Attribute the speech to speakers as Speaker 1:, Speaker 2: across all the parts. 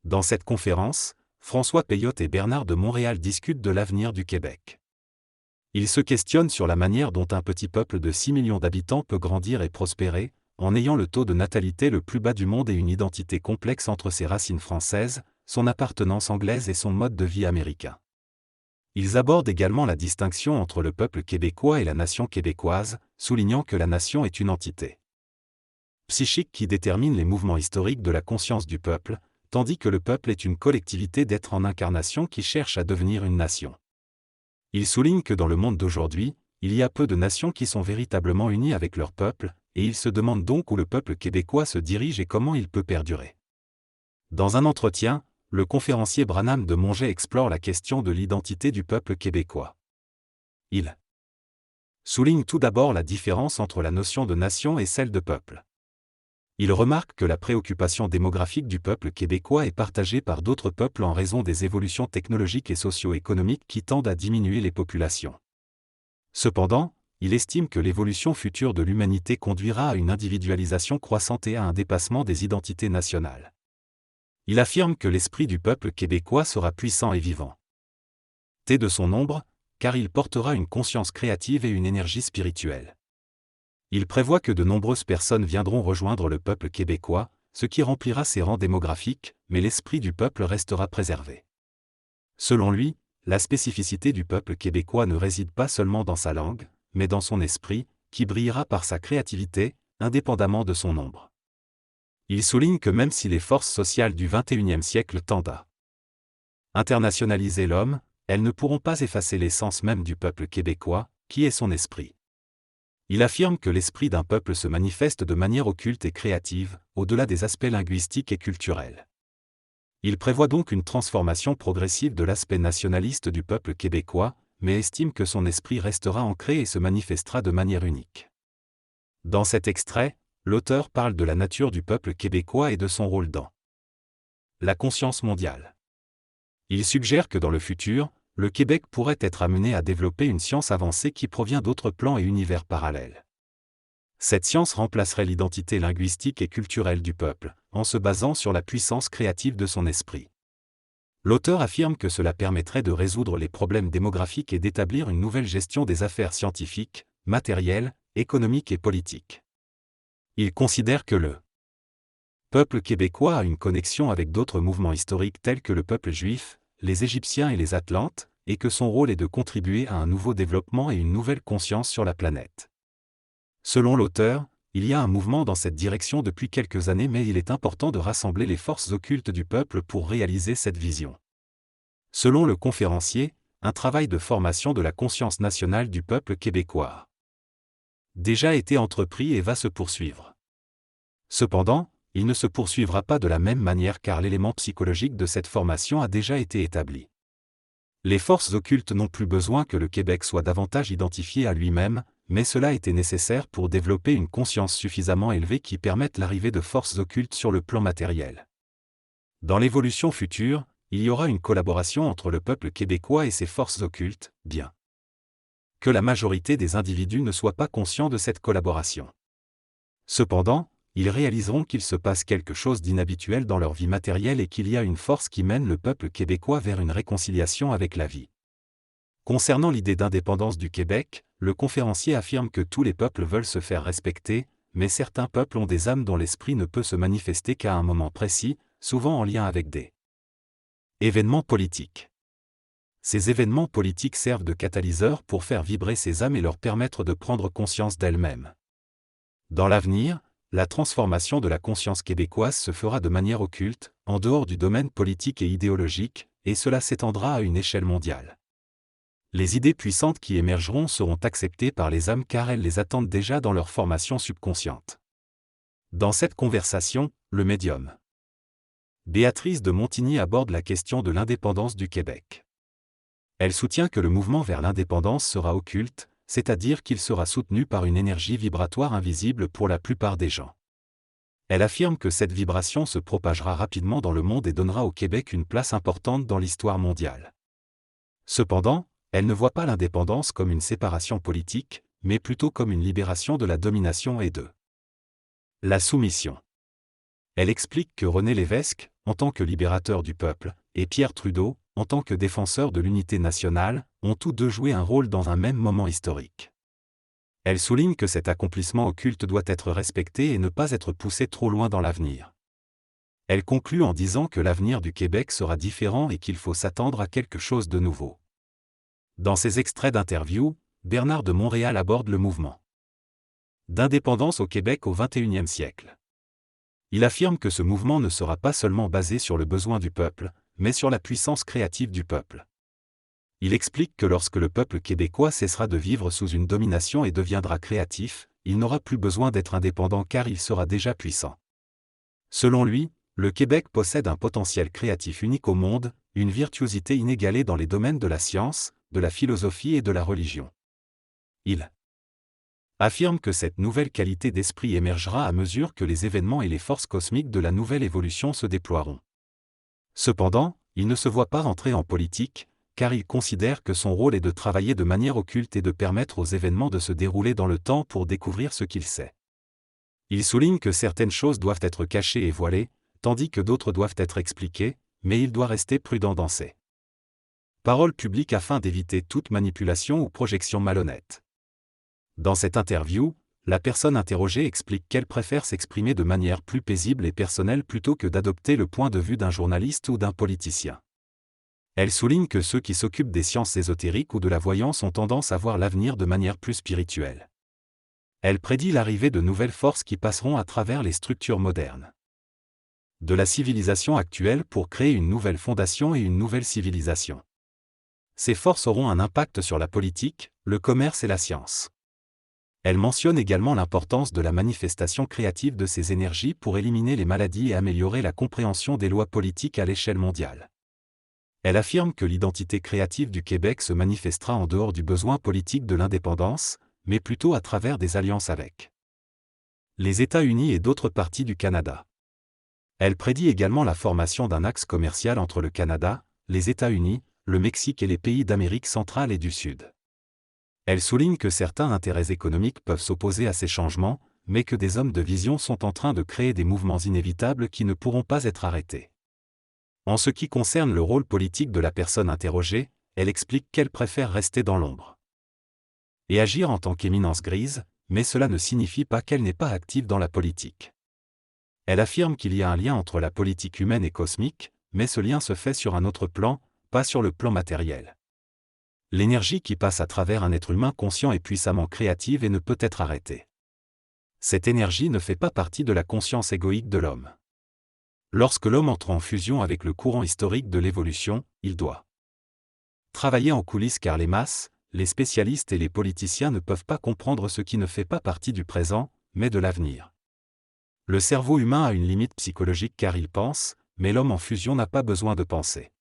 Speaker 1: Dans cette conférence, François Peyotte et Bernard de Montréal discutent de l'avenir du Québec. Ils se questionnent sur la manière dont un petit peuple de 6 millions d'habitants peut grandir et prospérer, en ayant le taux de natalité le plus bas du monde et une identité complexe entre ses racines françaises, son appartenance anglaise et son mode de vie américain. Ils abordent également la distinction entre le peuple québécois et la nation québécoise, soulignant que la nation est une entité psychique qui détermine les mouvements historiques de la conscience du peuple, tandis que le peuple est une collectivité d'êtres en incarnation qui cherche à devenir une nation. Ils soulignent que dans le monde d'aujourd'hui, il y a peu de nations qui sont véritablement unies avec leur peuple, et ils se demandent donc où le peuple québécois se dirige et comment il peut perdurer. Dans un entretien, le conférencier Branham de Monget explore la question de l'identité du peuple québécois. Il souligne tout d'abord la différence entre la notion de nation et celle de peuple. Il remarque que la préoccupation démographique du peuple québécois est partagée par d'autres peuples en raison des évolutions technologiques et socio-économiques qui tendent à diminuer les populations. Cependant, il estime que l'évolution future de l'humanité conduira à une individualisation croissante et à un dépassement des identités nationales. Il affirme que l'esprit du peuple québécois sera puissant et vivant. De son nombre, car il portera une conscience créative et une énergie spirituelle. Il prévoit que de nombreuses personnes viendront rejoindre le peuple québécois, ce qui remplira ses rangs démographiques, mais l'esprit du peuple restera préservé. Selon lui, la spécificité du peuple québécois ne réside pas seulement dans sa langue, mais dans son esprit, qui brillera par sa créativité, indépendamment de son nombre. Il souligne que même si les forces sociales du XXIe siècle tendent à internationaliser l'homme, elles ne pourront pas effacer l'essence même du peuple québécois, qui est son esprit. Il affirme que l'esprit d'un peuple se manifeste de manière occulte et créative, au-delà des aspects linguistiques et culturels. Il prévoit donc une transformation progressive de l'aspect nationaliste du peuple québécois, mais estime que son esprit restera ancré et se manifestera de manière unique. Dans cet extrait, l'auteur parle de la nature du peuple québécois et de son rôle dans la conscience mondiale. Il suggère que dans le futur, le Québec pourrait être amené à développer une science avancée qui provient d'autres plans et univers parallèles. Cette science remplacerait l'identité linguistique et culturelle du peuple, en se basant sur la puissance créative de son esprit. L'auteur affirme que cela permettrait de résoudre les problèmes démographiques et d'établir une nouvelle gestion des affaires scientifiques, matérielles, économiques et politiques. Il considère que le peuple québécois a une connexion avec d'autres mouvements historiques tels que le peuple juif, les Égyptiens et les Atlantes, et que son rôle est de contribuer à un nouveau développement et une nouvelle conscience sur la planète. Selon l'auteur, il y a un mouvement dans cette direction depuis quelques années, mais il est important de rassembler les forces occultes du peuple pour réaliser cette vision. Selon le conférencier, un travail de formation de la conscience nationale du peuple québécois a déjà été entrepris et va se poursuivre. Cependant, il ne se poursuivra pas de la même manière car l'élément psychologique de cette formation a déjà été établi. Les forces occultes n'ont plus besoin que le Québec soit davantage identifié à lui-même, mais cela était nécessaire pour développer une conscience suffisamment élevée qui permette l'arrivée de forces occultes sur le plan matériel. Dans l'évolution future, il y aura une collaboration entre le peuple québécois et ses forces occultes, bien que la majorité des individus ne soient pas conscients de cette collaboration. Cependant, ils réaliseront qu'il se passe quelque chose d'inhabituel dans leur vie matérielle et qu'il y a une force qui mène le peuple québécois vers une réconciliation avec la vie. Concernant l'idée d'indépendance du Québec, le conférencier affirme que tous les peuples veulent se faire respecter, mais certains peuples ont des âmes dont l'esprit ne peut se manifester qu'à un moment précis, souvent en lien avec des événements politiques. Ces événements politiques servent de catalyseur pour faire vibrer ces âmes et leur permettre de prendre conscience d'elles-mêmes. Dans l'avenir, la transformation de la conscience québécoise se fera de manière occulte, en dehors du domaine politique et idéologique, et cela s'étendra à une échelle mondiale. Les idées puissantes qui émergeront seront acceptées par les âmes car elles les attendent déjà dans leur formation subconsciente. Dans cette conversation, le médium Béatrice de Montigny aborde la question de l'indépendance du Québec. Elle soutient que le mouvement vers l'indépendance sera occulte, c'est-à-dire qu'il sera soutenu par une énergie vibratoire invisible pour la plupart des gens. Elle affirme que cette vibration se propagera rapidement dans le monde et donnera au Québec une place importante dans l'histoire mondiale. Cependant, elle ne voit pas l'indépendance comme une séparation politique, mais plutôt comme une libération de la domination et de la soumission. Elle explique que René Lévesque, en tant que libérateur du peuple, et Pierre Trudeau, en tant que défenseur de l'unité nationale, ont tous deux joué un rôle dans un même moment historique. Elle souligne que cet accomplissement occulte doit être respecté et ne pas être poussé trop loin dans l'avenir. Elle conclut en disant que l'avenir du Québec sera différent et qu'il faut s'attendre à quelque chose de nouveau. Dans ces extraits d'interview, Bernard de Montréal aborde le mouvement d'indépendance au Québec au XXIe siècle. Il affirme que ce mouvement ne sera pas seulement basé sur le besoin du peuple, mais sur la puissance créative du peuple. Il explique que lorsque le peuple québécois cessera de vivre sous une domination et deviendra créatif, il n'aura plus besoin d'être indépendant car il sera déjà puissant. Selon lui, le Québec possède un potentiel créatif unique au monde, une virtuosité inégalée dans les domaines de la science, de la philosophie et de la religion. Il affirme que cette nouvelle qualité d'esprit émergera à mesure que les événements et les forces cosmiques de la nouvelle évolution se déploieront. Cependant, il ne se voit pas rentrer en politique, car il considère que son rôle est de travailler de manière occulte et de permettre aux événements de se dérouler dans le temps pour découvrir ce qu'il sait. Il souligne que certaines choses doivent être cachées et voilées, tandis que d'autres doivent être expliquées, mais il doit rester prudent dans ses paroles publiques afin d'éviter toute manipulation ou projection malhonnête. Dans cette interview, la personne interrogée explique qu'elle préfère s'exprimer de manière plus paisible et personnelle plutôt que d'adopter le point de vue d'un journaliste ou d'un politicien. Elle souligne que ceux qui s'occupent des sciences ésotériques ou de la voyance ont tendance à voir l'avenir de manière plus spirituelle. Elle prédit l'arrivée de nouvelles forces qui passeront à travers les structures modernes de la civilisation actuelle pour créer une nouvelle fondation et une nouvelle civilisation. Ces forces auront un impact sur la politique, le commerce et la science. Elle mentionne également l'importance de la manifestation créative de ces énergies pour éliminer les maladies et améliorer la compréhension des lois politiques à l'échelle mondiale. Elle affirme que l'identité créative du Québec se manifestera en dehors du besoin politique de l'indépendance, mais plutôt à travers des alliances avec les États-Unis et d'autres parties du Canada. Elle prédit également la formation d'un axe commercial entre le Canada, les États-Unis, le Mexique et les pays d'Amérique centrale et du Sud. Elle souligne que certains intérêts économiques peuvent s'opposer à ces changements, mais que des hommes de vision sont en train de créer des mouvements inévitables qui ne pourront pas être arrêtés. En ce qui concerne le rôle politique de la personne interrogée, elle explique qu'elle préfère rester dans l'ombre et agir en tant qu'éminence grise, mais cela ne signifie pas qu'elle n'est pas active dans la politique. Elle affirme qu'il y a un lien entre la politique humaine et cosmique, mais ce lien se fait sur un autre plan, pas sur le plan matériel. L'énergie qui passe à travers un être humain conscient est puissamment créative et ne peut être arrêtée. Cette énergie ne fait pas partie de la conscience égoïque de l'homme. Lorsque l'homme entre en fusion avec le courant historique de l'évolution, il doit travailler en coulisses car les masses, les spécialistes et les politiciens ne peuvent pas comprendre ce qui ne fait pas partie du présent, mais de l'avenir. Le cerveau humain a une limite psychologique car il pense, mais l'homme en fusion n'a pas besoin de penser.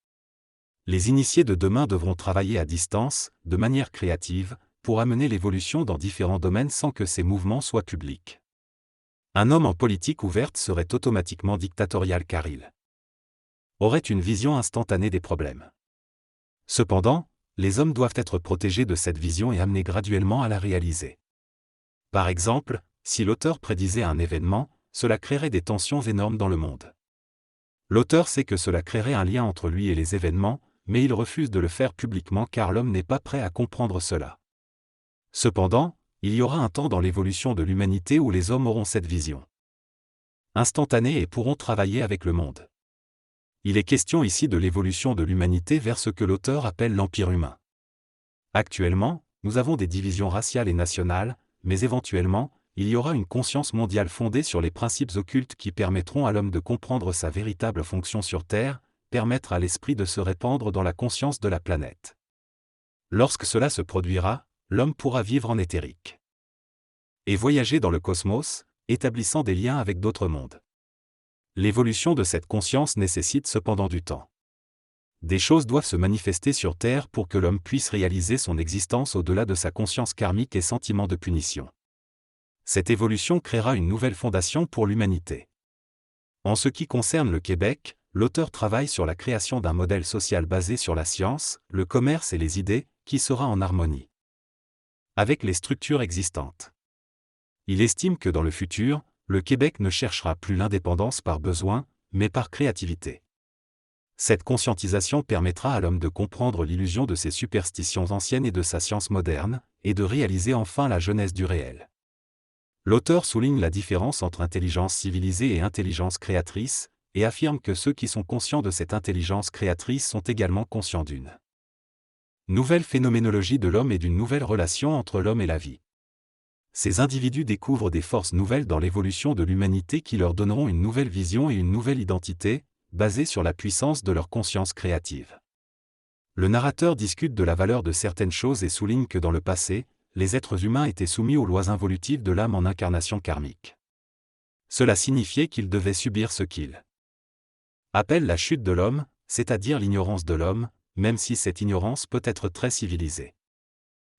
Speaker 1: Les initiés de demain devront travailler à distance, de manière créative, pour amener l'évolution dans différents domaines sans que ces mouvements soient publics. Un homme en politique ouverte serait automatiquement dictatorial car il aurait une vision instantanée des problèmes. Cependant, les hommes doivent être protégés de cette vision et amenés graduellement à la réaliser. Par exemple, si l'auteur prédisait un événement, cela créerait des tensions énormes dans le monde. L'auteur sait que cela créerait un lien entre lui et les événements, mais il refuse de le faire publiquement car l'homme n'est pas prêt à comprendre cela. Cependant, il y aura un temps dans l'évolution de l'humanité où les hommes auront cette vision instantanée et pourront travailler avec le monde. Il est question ici de l'évolution de l'humanité vers ce que l'auteur appelle l'empire humain. Actuellement, nous avons des divisions raciales et nationales, mais éventuellement, il y aura une conscience mondiale fondée sur les principes occultes qui permettront à l'homme de comprendre sa véritable fonction sur Terre, permettre à l'esprit de se répandre dans la conscience de la planète. Lorsque cela se produira, l'homme pourra vivre en éthérique et voyager dans le cosmos, établissant des liens avec d'autres mondes. L'évolution de cette conscience nécessite cependant du temps. Des choses doivent se manifester sur Terre pour que l'homme puisse réaliser son existence au-delà de sa conscience karmique et sentiment de punition. Cette évolution créera une nouvelle fondation pour l'humanité. En ce qui concerne le Québec, l'auteur travaille sur la création d'un modèle social basé sur la science, le commerce et les idées, qui sera en harmonie avec les structures existantes. Il estime que dans le futur, le Québec ne cherchera plus l'indépendance par besoin, mais par créativité. Cette conscientisation permettra à l'homme de comprendre l'illusion de ses superstitions anciennes et de sa science moderne, et de réaliser enfin la jeunesse du réel. L'auteur souligne la différence entre intelligence civilisée et intelligence créatrice, et affirme que ceux qui sont conscients de cette intelligence créatrice sont également conscients d'une nouvelle phénoménologie de l'homme et d'une nouvelle relation entre l'homme et la vie. Ces individus découvrent des forces nouvelles dans l'évolution de l'humanité qui leur donneront une nouvelle vision et une nouvelle identité, basée sur la puissance de leur conscience créative. Le narrateur discute de la valeur de certaines choses et souligne que dans le passé, les êtres humains étaient soumis aux lois involutives de l'âme en incarnation karmique. Cela signifiait qu'ils devaient subir ce qu'il appelle la chute de l'homme, c'est-à-dire l'ignorance de l'homme, même si cette ignorance peut être très civilisée.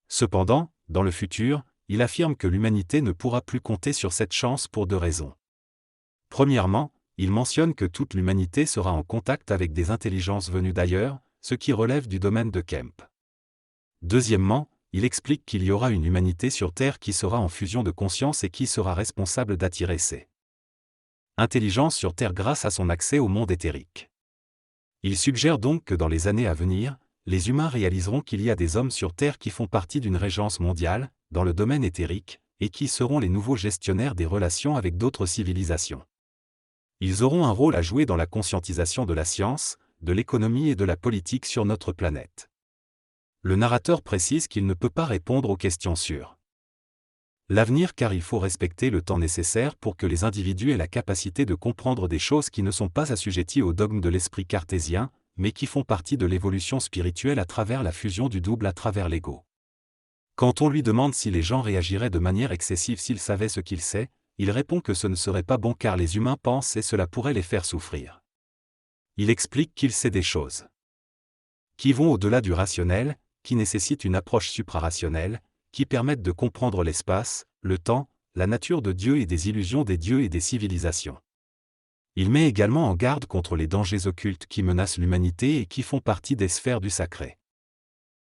Speaker 1: Cependant, dans le futur, il affirme que l'humanité ne pourra plus compter sur cette chance pour deux raisons. Premièrement, il mentionne que toute l'humanité sera en contact avec des intelligences venues d'ailleurs, ce qui relève du domaine de Kemp. Deuxièmement, il explique qu'il y aura une humanité sur Terre qui sera en fusion de conscience et qui sera responsable d'attirer ces intelligences sur Terre grâce à son accès au monde éthérique. Il suggère donc que dans les années à venir, les humains réaliseront qu'il y a des hommes sur Terre qui font partie d'une régence mondiale, dans le domaine éthérique, et qui seront les nouveaux gestionnaires des relations avec d'autres civilisations. Ils auront un rôle à jouer dans la conscientisation de la science, de l'économie et de la politique sur notre planète. Le narrateur précise qu'il ne peut pas répondre aux questions sur l'avenir car il faut respecter le temps nécessaire pour que les individus aient la capacité de comprendre des choses qui ne sont pas assujetties au dogme de l'esprit cartésien, mais qui font partie de l'évolution spirituelle à travers la fusion du double à travers l'ego. Quand on lui demande si les gens réagiraient de manière excessive s'ils savaient ce qu'il sait, il répond que ce ne serait pas bon car les humains pensent et cela pourrait les faire souffrir. Il explique qu'il sait des choses qui vont au-delà du rationnel, qui nécessitent une approche suprarationnelle, qui permettent de comprendre l'espace, le temps, la nature de Dieu et des illusions des dieux et des civilisations. Il met également en garde contre les dangers occultes qui menacent l'humanité et qui font partie des sphères du sacré.